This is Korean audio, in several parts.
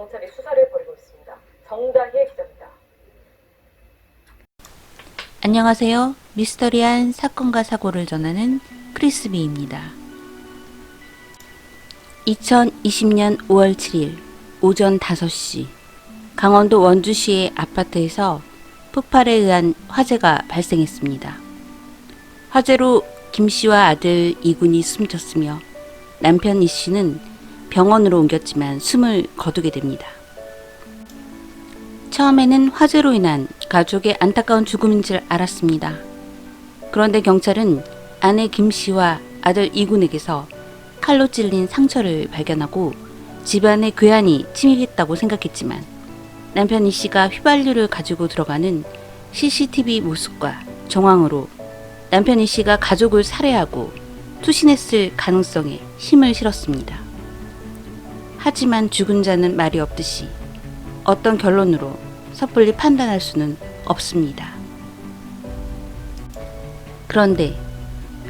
경찰이 수사를 벌이고 있습니다. 정다희의 기자입니다. 안녕하세요. 미스터리한 사건과 사고를 전하는 크리스비입니다. 2020년 5월 7일 오전 5시 강원도 원주시의 아파트에서 폭발에 의한 화재가 발생했습니다. 화재로 김씨와 아들 이군이 숨졌으며 남편 이씨는 병원으로 옮겼지만 숨을 거두게 됩니다. 처음에는 화재로 인한 가족의 안타까운 죽음인 줄 알았습니다. 그런데 경찰은 아내 김씨와 아들 이군에게서 칼로 찔린 상처를 발견하고 집안에 괴한이 침입했다고 생각했지만 남편 이씨가 휘발유를 가지고 들어가는 CCTV 모습과 정황으로 남편 이씨가 가족을 살해하고 투신했을 가능성에 힘을 실었습니다. 하지만 죽은 자는 말이 없듯이 어떤 결론으로 섣불리 판단할 수는 없습니다. 그런데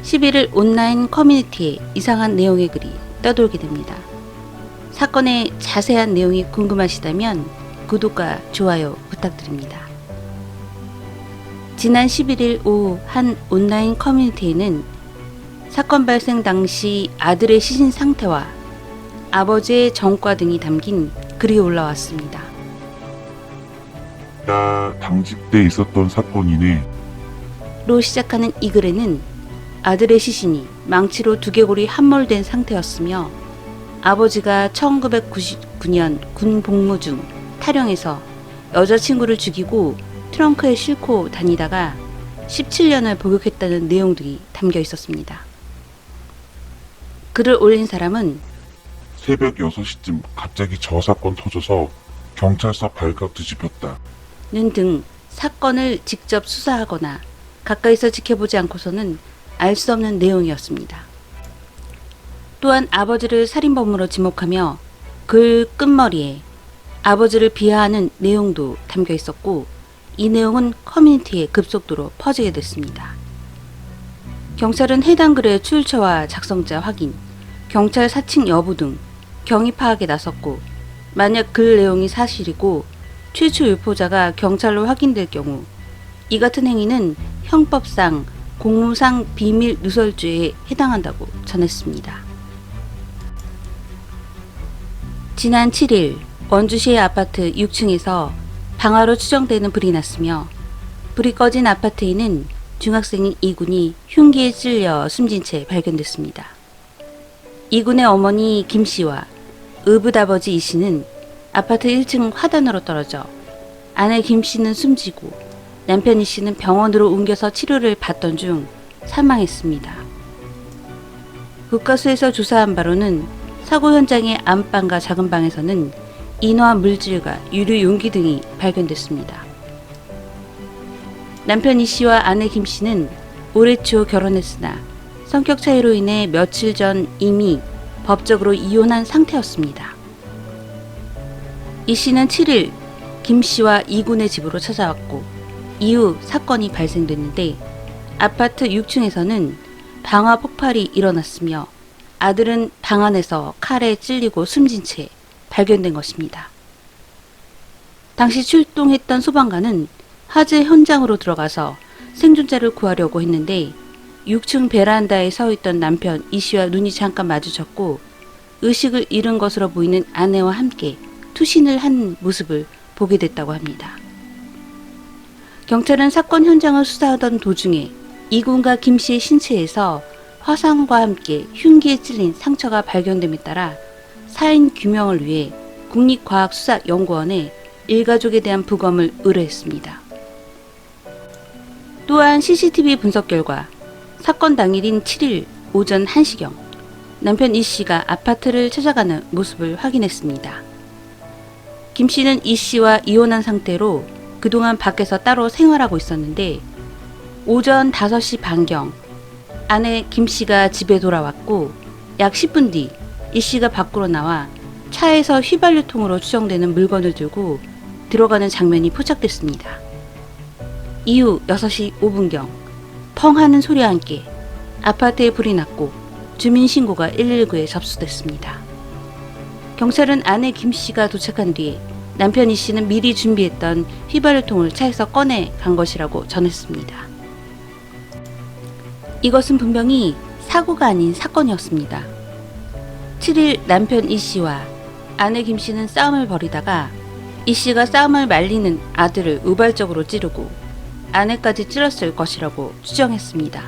11일 온라인 커뮤니티에 이상한 내용의 글이 떠돌게 됩니다. 사건의 자세한 내용이 궁금하시다면 구독과 좋아요 부탁드립니다. 지난 11일 오후 한 온라인 커뮤니티에는 사건 발생 당시 아들의 시신 상태와 아버지의 전과 등이 담긴 글이 올라왔습니다. 나 당직 때 있었던 사건이네. 로 시작하는 이 글에는 아들의 시신이 망치로 두개골이 함몰된 상태였으며 아버지가 1999년 군 복무 중 탈영해서 여자친구를 죽이고 트렁크에 싣고 다니다가 17년을 복역했다는 내용들이 담겨 있었습니다. 글을 올린 사람은 새벽 6시쯤 갑자기 저 사건 터져서 경찰서 발각 뒤집혔다. 는 등 사건을 직접 수사하거나 가까이서 지켜보지 않고서는 알 수 없는 내용이었습니다. 또한 아버지를 살인범으로 지목하며 글 끝머리에 아버지를 비하하는 내용도 담겨 있었고 이 내용은 커뮤니티에 급속도로 퍼지게 됐습니다. 경찰은 해당 글의 출처와 작성자 확인, 경찰 사칭 여부 등 경위 파악에 나섰고 만약 글 내용이 사실이고 최초 유포자가 경찰로 확인될 경우 이 같은 행위는 형법상 공무상 비밀 누설죄에 해당한다고 전했습니다. 지난 7일 원주시의 아파트 6층에서 방화로 추정되는 불이 났으며 불이 꺼진 아파트에는 중학생인 이군이 흉기에 찔려 숨진 채 발견됐습니다. 이군의 어머니 김씨와 의붓아버지 이씨는 아파트 1층 화단으로 떨어져 아내 김씨는 숨지고 남편 이씨는 병원으로 옮겨서 치료를 받던 중 사망했습니다. 국가수에서 조사한 바로는 사고 현장의 안방과 작은 방에서는 인화 물질과 유류 용기 등이 발견됐습니다. 남편 이씨와 아내 김씨는 올해 초 결혼했으나 성격 차이로 인해 며칠 전 이미 법적으로 이혼한 상태였습니다. 이씨는 7일 김씨와 이군의 집으로 찾아왔고 이후 사건이 발생됐는데 아파트 6층에서는 방화 폭발이 일어났으며 아들은 방 안에서 칼에 찔리고 숨진 채 발견된 것입니다. 당시 출동했던 소방관은 화재 현장으로 들어가서 생존자를 구하려고 했는데 6층 베란다에 서 있던 남편 이씨와 눈이 잠깐 마주쳤고 의식을 잃은 것으로 보이는 아내와 함께 투신을 한 모습을 보게 됐다고 합니다. 경찰은 사건 현장을 수사하던 도중에 이군과 김씨의 신체에서 화상과 함께 흉기에 찔린 상처가 발견됨에 따라 사인 규명을 위해 국립과학수사연구원에 일가족에 대한 부검을 의뢰했습니다. 또한 CCTV 분석 결과 사건 당일인 7일 오전 1시경 남편 이씨가 아파트를 찾아가는 모습을 확인했습니다. 김씨는 이씨와 이혼한 상태로 그동안 밖에서 따로 생활하고 있었는데 오전 5시 반경 아내 김씨가 집에 돌아왔고 약 10분 뒤 이씨가 밖으로 나와 차에서 휘발유통으로 추정되는 물건을 들고 들어가는 장면이 포착됐습니다. 이후 6시 5분경 펑 하는 소리와 함께 아파트에 불이 났고 주민신고가 119에 접수됐습니다. 경찰은 아내 김 씨가 도착한 뒤에 남편 이 씨는 미리 준비했던 휘발유통을 차에서 꺼내 간 것이라고 전했습니다. 이것은 분명히 사고가 아닌 사건이었습니다. 7일 남편 이 씨와 아내 김 씨는 싸움을 벌이다가 이 씨가 싸움을 말리는 아들을 우발적으로 찌르고 아내까지 찔렀을 것이라고 추정했습니다.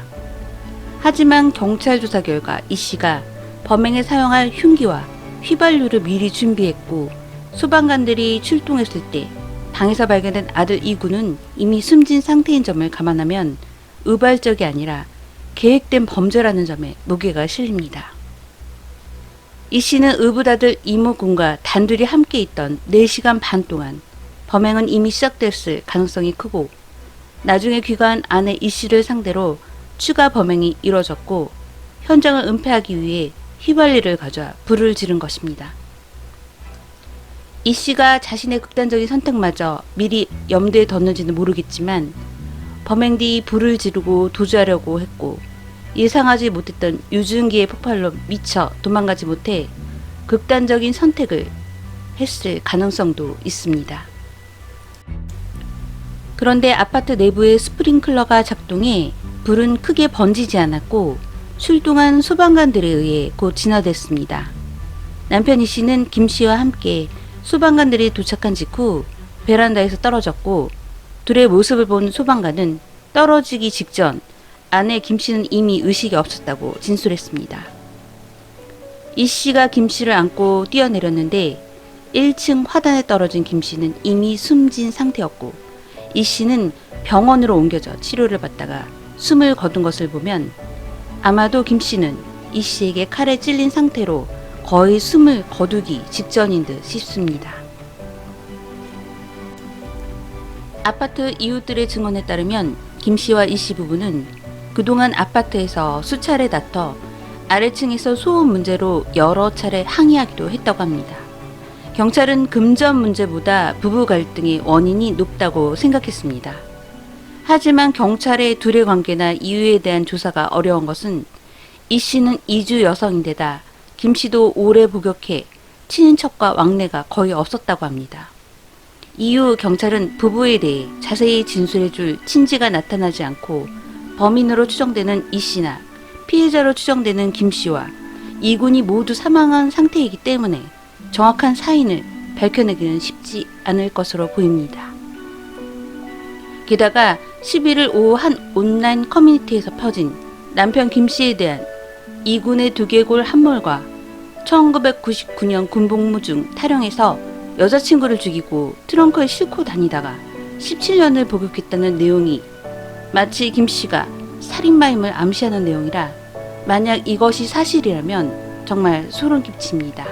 하지만 경찰 조사 결과 이 씨가 범행에 사용할 흉기와 휘발유를 미리 준비했고 소방관들이 출동했을 때 방에서 발견된 아들 이구는 이미 숨진 상태인 점을 감안하면 우발적이 아니라 계획된 범죄라는 점에 무게가 실립니다. 이 씨는 의붓아들 이모군과 단둘이 함께 있던 4시간 반 동안 범행은 이미 시작됐을 가능성이 크고 나중에 귀가한 아내 이 씨를 상대로 추가 범행이 이뤄졌고 현장을 은폐하기 위해 휘발유를 가져와 불을 지른 것입니다. 이 씨가 자신의 극단적인 선택마저 미리 염두에 뒀는지는 모르겠지만 범행 뒤 불을 지르고 도주하려고 했고 예상하지 못했던 유증기의 폭발로 미쳐 도망가지 못해 극단적인 선택을 했을 가능성도 있습니다. 그런데 아파트 내부의 스프링클러가 작동해 불은 크게 번지지 않았고 출동한 소방관들에 의해 곧 진화됐습니다. 남편 이 씨는 김 씨와 함께 소방관들이 도착한 직후 베란다에서 떨어졌고 둘의 모습을 본 소방관은 떨어지기 직전 아내 김 씨는 이미 의식이 없었다고 진술했습니다. 이 씨가 김 씨를 안고 뛰어내렸는데 1층 화단에 떨어진 김 씨는 이미 숨진 상태였고 이 씨는 병원으로 옮겨져 치료를 받다가 숨을 거둔 것을 보면 아마도 김 씨는 이 씨에게 칼에 찔린 상태로 거의 숨을 거두기 직전인 듯 싶습니다. 아파트 이웃들의 증언에 따르면 김 씨와 이 씨 부부는 그동안 아파트에서 수차례 다퉈 아래층에서 소음 문제로 여러 차례 항의하기도 했다고 합니다. 경찰은 금전 문제보다 부부 갈등의 원인이 높다고 생각했습니다. 하지만 경찰의 둘의 관계나 이유에 대한 조사가 어려운 것은 이 씨는 이주 여성인데다 김 씨도 오래 복역해 친인척과 왕래가 거의 없었다고 합니다. 이후 경찰은 부부에 대해 자세히 진술해줄 친지가 나타나지 않고 범인으로 추정되는 이 씨나 피해자로 추정되는 김 씨와 이군이 모두 사망한 상태이기 때문에 정확한 사인을 밝혀내기는 쉽지 않을 것으로 보입니다. 게다가 11일 오후 한 온라인 커뮤니티에서 퍼진 남편 김 씨에 대한 이군의 두개골 함몰과 1999년 군복무 중 탈영해서 여자친구를 죽이고 트렁크에 싣고 다니다가 17년을 복역했다는 내용이 마치 김 씨가 살인마임을 암시하는 내용이라 만약 이것이 사실이라면 정말 소름 끼칩니다.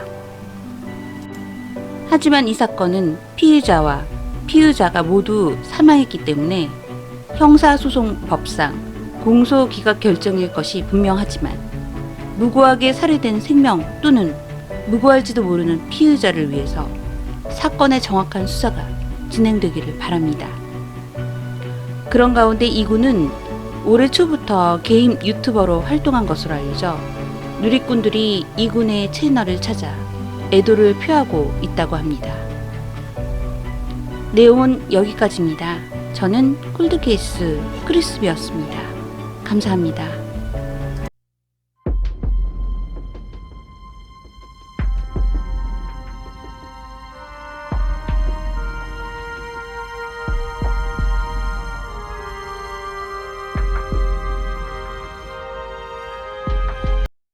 하지만 이 사건은 피해자와 피의자가 모두 사망했기 때문에 형사소송법상 공소기각 결정일 것이 분명하지만 무고하게 살해된 생명 또는 무고할지도 모르는 피의자를 위해서 사건의 정확한 수사가 진행되기를 바랍니다. 그런 가운데 이군은 올해 초부터 개인 유튜버로 활동한 것으로 알려져 누리꾼들이 이군의 채널을 찾아 애도를 표하고 있다고 합니다. 내용은 여기까지입니다. 저는 콜드케이스 크리스비였습니다. 감사합니다.